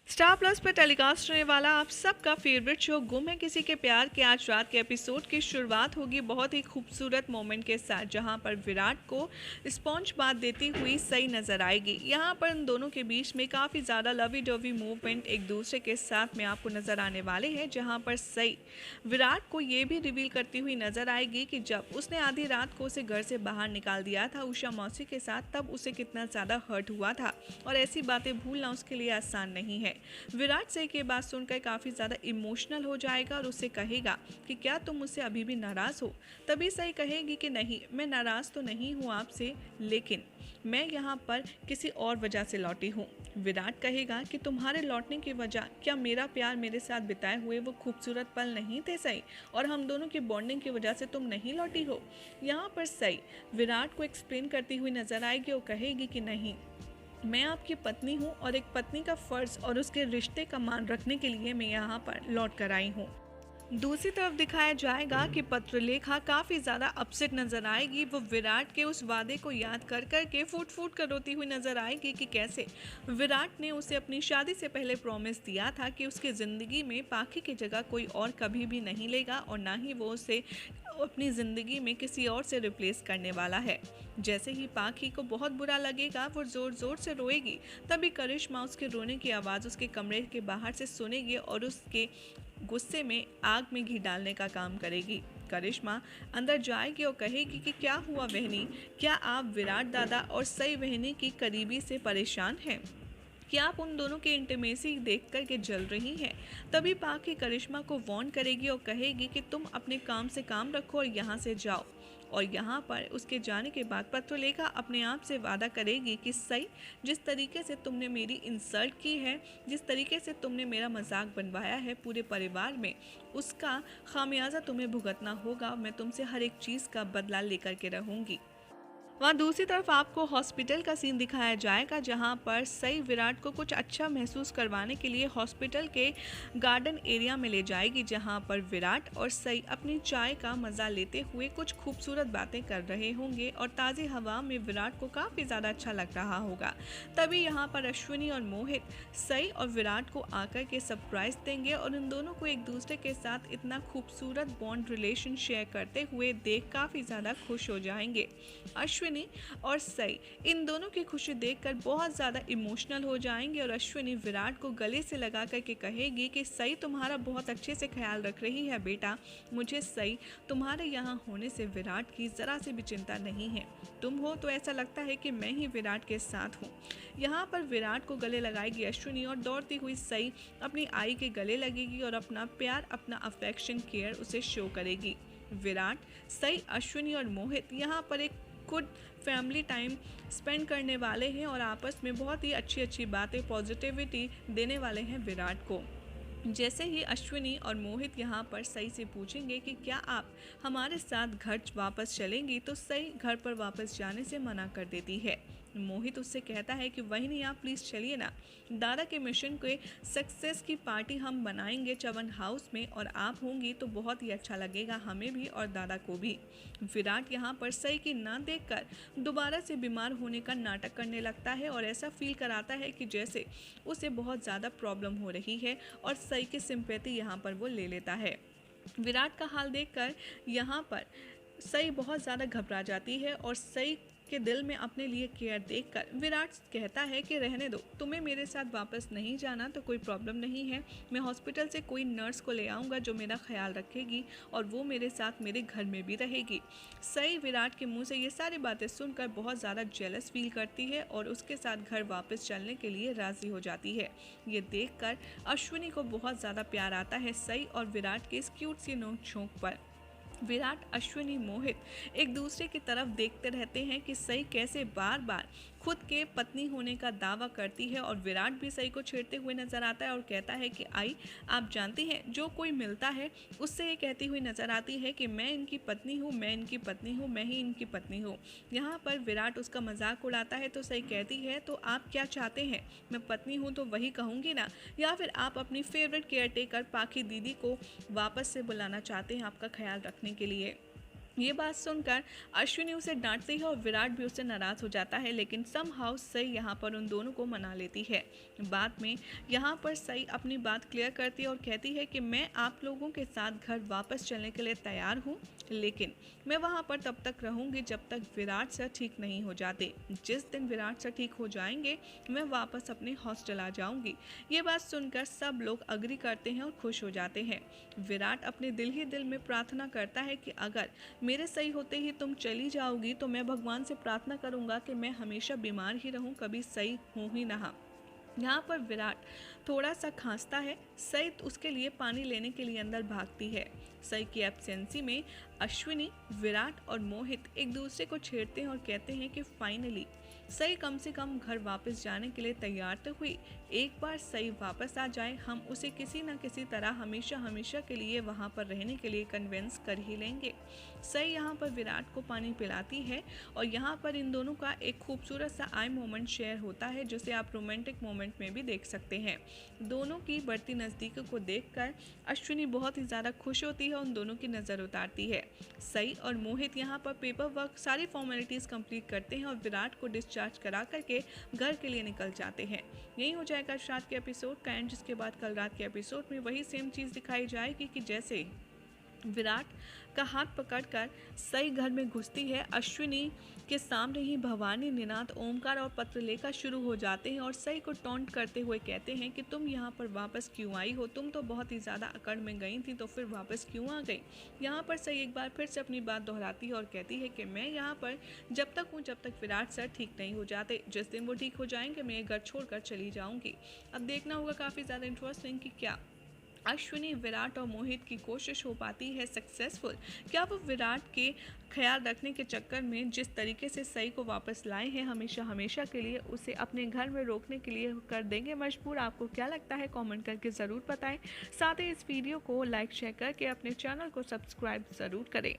Star plus पर telecast होने वाला आप सबका फेवरेट शो गुम है किसी के प्यार के आज रात के एपिसोड की शुरुआत होगी बहुत ही खूबसूरत मोमेंट के साथ, जहां पर विराट को स्पॉन्ज बात देती हुई सई नजर आएगी। यहां पर उन दोनों के बीच में काफ़ी ज़्यादा लवी डवी मूवमेंट एक दूसरे के साथ में आपको नज़र आने वाले हैं, जहां पर सई विराट को ये भी रिवील करती हुई नजर आएगी कि जब उसने आधी रात को उसे घर से बाहर निकाल दिया था उषा मौसी के साथ, तब उसे कितना ज़्यादा हर्ट हुआ था और ऐसी बातें भूलना उसके लिए आसान नहीं है। विराट सई की बात सुनकर काफ़ी ज़्यादा इमोशनल हो जाएगा और उससे कहेगा कि क्या तुम मुझसे अभी भी नाराज़ हो। तभी सई कहेगी कि नहीं, मैं नाराज़ तो नहीं हूँ आपसे, लेकिन मैं यहाँ पर किसी और वजह से लौटी हूँ। विराट कहेगा कि तुम्हारे लौटने की वजह क्या मेरा प्यार मेरे साथ बिताए हुए वो खूबसूरत पल नहीं थे सई, और हम दोनों की बॉन्डिंग की वजह से तुम नहीं लौटी हो। यहाँ पर सई विराट को एक्सप्लेन करती हुई नजर आएगी और कहेगी कि नहीं, मैं आपकी पत्नी हूँ और एक पत्नी का फर्ज और उसके रिश्ते का मान रखने के लिए मैं यहाँ पर लौट कर आई हूँ। दूसरी तरफ दिखाया जाएगा कि पत्रलेखा काफ़ी ज़्यादा अपसेट नजर आएगी। वो विराट के उस वादे को याद कर कर के फूट फूट कर रोती हुई नजर आएगी कि कैसे विराट ने उसे अपनी शादी से पहले प्रॉमिस दिया था कि उसकी ज़िंदगी में पाखी की जगह कोई और कभी भी नहीं लेगा और ना ही वो उसे अपनी ज़िंदगी में किसी और से रिप्लेस करने वाला है। जैसे ही पाखी को बहुत बुरा लगेगा, वो ज़ोर ज़ोर से रोएगी। तभी करिश्मा उसके रोने की आवाज़ उसके कमरे के बाहर से सुनेगी और उसके गुस्से में आग में घी डालने का काम करेगी। करिश्मा अंदर जाएगी और कहेगी कि क्या हुआ बहनी, क्या आप विराट दादा और सई बहनी की करीबी से परेशान हैं? क्या आप उन दोनों की इंटीमेसी देख कर के जल रही हैं? तभी पाखी करिश्मा को वार्न करेगी और कहेगी कि तुम अपने काम से काम रखो और यहाँ से जाओ। और यहाँ पर उसके जाने के बाद पत्रलेखा अपने आप से वादा करेगी कि सई, जिस तरीके से तुमने मेरी इंसल्ट की है, जिस तरीके से तुमने मेरा मजाक बनवाया है पूरे परिवार में, उसका खामियाजा तुम्हें भुगतना होगा। मैं तुमसे हर एक चीज़ का बदला लेकर के रहूँगी। वहाँ दूसरी तरफ आपको हॉस्पिटल का सीन दिखाया जाएगा, जहाँ पर सई विराट को कुछ अच्छा महसूस करवाने के लिए हॉस्पिटल के गार्डन एरिया में ले जाएगी, जहाँ पर विराट और सई अपनी चाय का मज़ा लेते हुए कुछ खूबसूरत बातें कर रहे होंगे और ताज़ी हवा में विराट को काफ़ी ज़्यादा अच्छा लग रहा होगा। तभी यहाँ पर अश्विनी और मोहित सई और विराट को आकर के सरप्राइज देंगे और उन दोनों को एक दूसरे के साथ इतना खूबसूरत बॉन्ड रिलेशन शेयर करते हुए देख काफ़ी ज़्यादा खुश हो जाएंगे। अश्विनी और सई इन दोनों की खुशी देखकर बहुत ज़्यादा इमोशनल हो जाएंगे और अश्विनी विराट को गले से लगा करके कहेगी कि सई तुम्हारा बहुत अच्छे से ख्याल रख रही है बेटा। मुझे सई तुम्हारे यहाँ होने से विराट की ज़रा से भी चिंता नहीं है। तुम हो तो ऐसा लगता है कि मैं ही विराट के साथ हूँ। यहाँ पर विराट को गले लगाएगी अश्विनी और दौड़ती हुई सई अपनी आई के गले लगेगी और अपना प्यार, अपना अफेक्शन, केयर उसे शो करेगी। विराट, सई, अश्विनी और मोहित यहाँ पर एक गुड फैमिली टाइम स्पेंड करने वाले हैं और आपस में बहुत ही अच्छी अच्छी बातें, पॉजिटिविटी देने वाले हैं विराट को। जैसे ही अश्विनी और मोहित यहाँ पर सई से पूछेंगे कि क्या आप हमारे साथ घर वापस चलेंगी, तो सई घर पर वापस जाने से मना कर देती है। मोहित उससे कहता है कि वही नहीं, आप प्लीज़ चलिए ना, दादा के मिशन के सक्सेस की पार्टी हम बनाएंगे चवन हाउस में और आप होंगी तो बहुत ही अच्छा लगेगा हमें भी और दादा को भी। विराट यहाँ पर सई की ना देखकर दोबारा से बीमार होने का नाटक करने लगता है और ऐसा फील कराता है कि जैसे उसे बहुत ज़्यादा प्रॉब्लम हो रही है और सई की सिंपैथी यहाँ पर वो ले लेता है। विराट का हाल देखकर यहाँ पर सई बहुत ज़्यादा घबरा जाती है और सई के दिल में अपने लिए केयर देखकर विराट कहता है कि रहने दो, तुम्हें मेरे साथ वापस नहीं जाना तो कोई प्रॉब्लम नहीं है, मैं हॉस्पिटल से कोई नर्स को ले आऊँगा जो मेरा ख्याल रखेगी और वो मेरे साथ मेरे घर में भी रहेगी। सई विराट के मुंह से ये सारी बातें सुनकर बहुत ज़्यादा जेलस फील करती है और उसके साथ घर वापस चलने के लिए राज़ी हो जाती है। ये देखकर अश्विनी को बहुत ज़्यादा प्यार आता है सई और विराट के इस क्यूट सी नोक झोंक पर। विराट, अश्विनी, मोहित एक दूसरे की तरफ देखते रहते हैं कि सई कैसे बार बार खुद के पत्नी होने का दावा करती है और विराट भी सई को छेड़ते हुए नजर आता है और कहता है कि आई, आप जानती हैं जो कोई मिलता है उससे ये कहती हुई नजर आती है कि मैं इनकी पत्नी हूँ, मैं इनकी पत्नी हूँ, मैं ही इनकी पत्नी हूँ। यहाँ पर विराट उसका मजाक उड़ाता है तो सई कहती है तो आप क्या चाहते हैं, मैं पत्नी हूँ तो वही कहूँगी ना, या फिर आप अपनी फेवरेट केयर टेकर पाखी दीदी को वापस से बुलाना चाहते हैं आपका ख्याल रखने के लिए। ये बात सुनकर अश्विनी उसे डांटती है और विराट भी उससे नाराज हो जाता है, लेकिन समहाउ सई यहाँ पर उन दोनों को मना लेती है। बाद में यहाँ पर सई अपनी बात क्लियर करती है और कहती है कि मैं आप लोगों के साथ घर वापस चलने के लिए तैयार हूँ, लेकिन मैं वहाँ पर तब तक रहूँगी जब तक विराट सर ठीक नहीं हो जाते। जिस दिन विराट सर ठीक हो जाएंगे मैं वापस अपने हॉस्टल आ जाऊँगी। ये बात सुनकर सब लोग अग्री करते हैं और खुश हो जाते हैं। विराट अपने दिल ही दिल में प्रार्थना करता है कि अगर मेरे सही होते ही तुम चली जाओगी तो मैं भगवान से प्रार्थना करूंगा कि मैं हमेशा बीमार ही रहूं, कभी सही हूं ही ना। यहाँ पर विराट थोड़ा सा खांसता है। सई उसके लिए पानी लेने के लिए अंदर भागती है। सई की एब्सेंसी में अश्विनी, विराट और मोहित एक दूसरे को छेड़ते हैं और कहते हैं कि फाइनली सई कम से कम घर वापस जाने के लिए तैयार तो हुई। एक बार सई वापस आ जाए हम उसे किसी न किसी तरह हमेशा हमेशा के लिए वहाँ पर रहने के लिए कन्विंस कर ही लेंगे। सई यहाँ पर विराट को पानी पिलाती है और यहाँ पर इन दोनों का एक खूबसूरत सा आई मोमेंट शेयर होता है, जिसे आप रोमांटिक मोमेंट में भी देख सकते हैं। दोनों की बढ़ती नज़दीकी को देखकर अश्विनी बहुत ही ज़्यादा खुश होती है और उन दोनों की नज़र उतारती है। सई और मोहित यहाँ पर पेपर वर्क सारी फॉर्मेलिटीज़ कंप्लीट करते हैं और विराट को डिस्चार्ज करा करके घर के लिए निकल जाते हैं। यही हो जाएगा आज रात के एपिसोड का एंड, जिसके बाद कल रात के एपिसोड में वही सेम चीज़ दिखाई जाएगी कि जैसे विराट का हाथ पकड़कर सई घर में घुसती है, अश्विनी के सामने ही भवानी, निनाद, ओमकार और पत्रलेखा शुरू हो जाते हैं और सई को टॉन्ट करते हुए कहते हैं कि तुम यहाँ पर वापस क्यों आई हो, तुम तो बहुत ही ज़्यादा अकड़ में गई थी तो फिर वापस क्यों आ गई। यहाँ पर सई एक बार फिर से अपनी बात दोहराती है और कहती है कि मैं यहाँ पर जब तक हूँ जब तक विराट सर ठीक नहीं हो जाते, जिस दिन वो ठीक हो जाएंगे मैं ये घर छोड़कर चली जाऊँगी। अब देखना होगा काफ़ी ज़्यादा इंटरेस्टिंग कि क्या अश्विनी, विराट और मोहित की कोशिश हो पाती है सक्सेसफुल। क्या वो विराट के ख्याल रखने के चक्कर में जिस तरीके से सई को वापस लाए हैं हमेशा हमेशा के लिए, उसे अपने घर में रोकने के लिए कर देंगे मजबूर। आपको क्या लगता है कमेंट करके ज़रूर बताएं। साथ ही इस वीडियो को लाइक शेयर करके अपने चैनल को सब्सक्राइब ज़रूर करें।